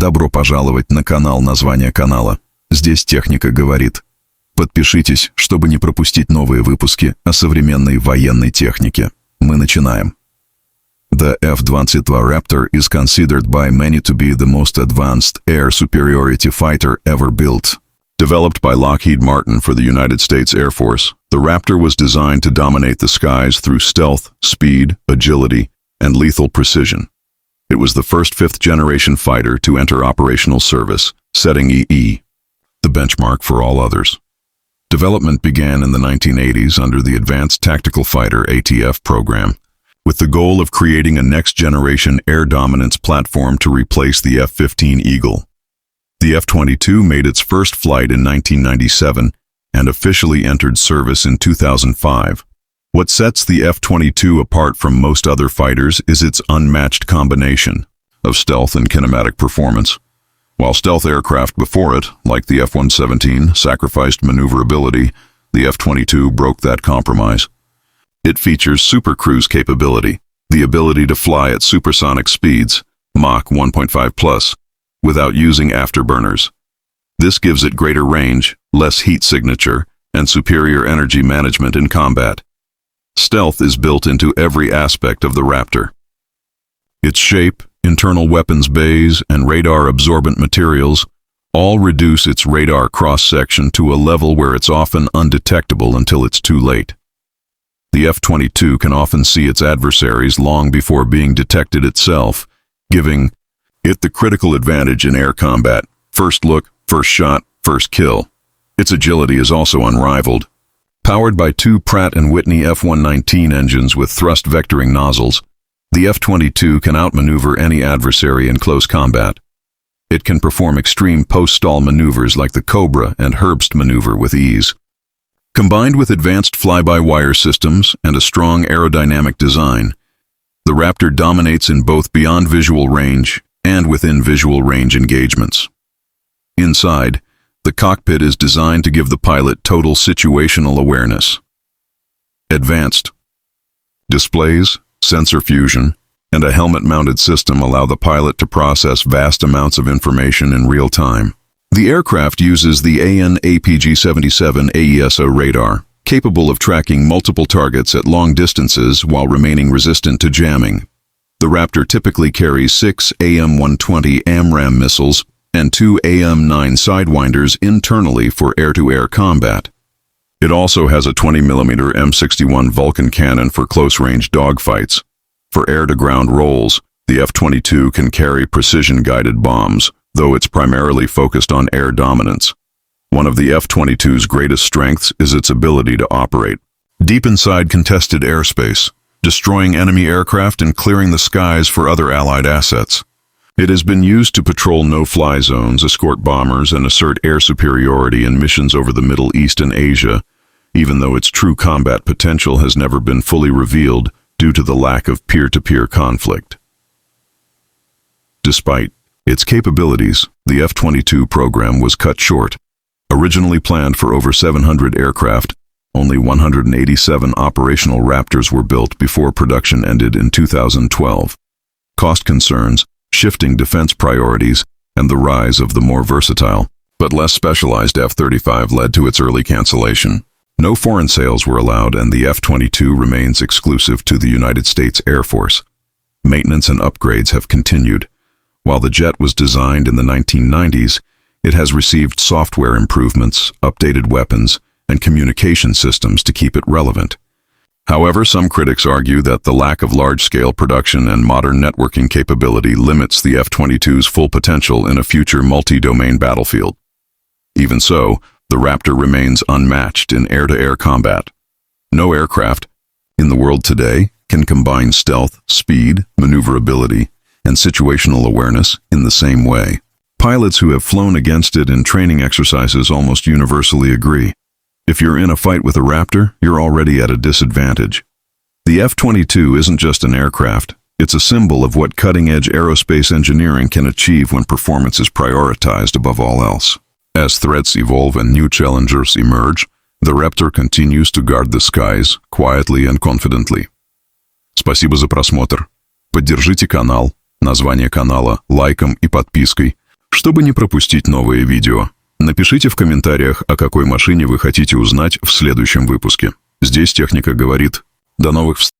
Добро пожаловать на канал «Название канала». Здесь техника говорит. Подпишитесь, чтобы не пропустить новые выпуски о современной военной технике. Мы начинаем. The F-22 Raptor is considered by many to be the most advanced air superiority fighter ever built. Developed by Lockheed Martin for the United States Air Force, the Raptor was designed to dominate the skies through stealth, speed, agility, and lethal precision. It was the first fifth-generation fighter to enter operational service, setting EE, the benchmark for all others. Development began in the 1980s under the Advanced Tactical Fighter ATF program, with the goal of creating a next-generation air dominance platform to replace the F-15 Eagle. The F-22 made its first flight in 1997 and officially entered service in 2005. What sets the F-22 apart from most other fighters is its unmatched combination of stealth and kinematic performance. While stealth aircraft before it, like the F-117, sacrificed maneuverability, the F-22 broke that compromise. It features supercruise capability, the ability to fly at supersonic speeds, Mach 1.5 plus, without using afterburners. This gives it greater range, less heat signature, and superior energy management in combat. Stealth is built into every aspect of the Raptor. Its shape, internal weapons bays, and radar-absorbent materials all reduce its radar cross-section to a level where it's often undetectable until it's too late. The F-22 can often see its adversaries long before being detected itself, giving it the critical advantage in air combat: first look, first shot, first kill. Its agility is also unrivaled. Powered by two Pratt & Whitney F-119 engines with thrust vectoring nozzles, the F-22 can outmaneuver any adversary in close combat. It can perform extreme post-stall maneuvers like the Cobra and Herbst maneuver with ease. Combined with advanced fly-by-wire systems and a strong aerodynamic design, the Raptor dominates in both beyond visual range and within visual range engagements. Inside, the cockpit is designed to give the pilot total situational awareness. Advanced displays, sensor fusion, and a helmet-mounted system allow the pilot to process vast amounts of information in real time. The aircraft uses the AN/APG-77 AESA radar, capable of tracking multiple targets at long distances while remaining resistant to jamming. The Raptor typically carries 6 AM-120 AMRAAM missiles and 2 AM-9 Sidewinders internally for air-to-air combat. It also has a 20mm M61 Vulcan cannon for close-range dogfights. For air-to-ground roles, the F-22 can carry precision-guided bombs, though it's primarily focused on air dominance. One of the F-22's greatest strengths is its ability to operate deep inside contested airspace, destroying enemy aircraft and clearing the skies for other Allied assets. It has been used to patrol no-fly zones, escort bombers, and assert air superiority in missions over the Middle East and Asia, even though its true combat potential has never been fully revealed due to the lack of peer-to-peer conflict. Despite its capabilities, the F-22 program was cut short. Originally planned for over 700 aircraft, only 187 operational Raptors were built before production ended in 2012. Cost concerns, shifting defense priorities, and the rise of the more versatile, but less specialized F-35 led to its early cancellation. No foreign sales were allowed, and the F-22 remains exclusive to the United States Air Force. Maintenance and upgrades have continued. While the jet was designed in the 1990s, it has received software improvements, updated weapons, and communication systems to keep it relevant. However, some critics argue that the lack of large-scale production and modern networking capability limits the F-22's full potential in a future multi-domain battlefield. Even so, the Raptor remains unmatched in air-to-air combat. No aircraft in the world today can combine stealth, speed, maneuverability, and situational awareness in the same way. Pilots who have flown against it in training exercises almost universally agree. If you're in a fight with a Raptor, you're already at a disadvantage. The F-22 isn't just an aircraft, it's a symbol of what cutting-edge aerospace engineering can achieve when performance is prioritized above all else. As threats evolve and new challengers emerge, the Raptor continues to guard the skies quietly and confidently. Спасибо за просмотр. Поддержите канал, название канала, лайком и подпиской. Чтобы не пропустить новые видео, напишите в комментариях, о какой машине вы хотите узнать в следующем выпуске. Здесь техника говорит. До новых встреч!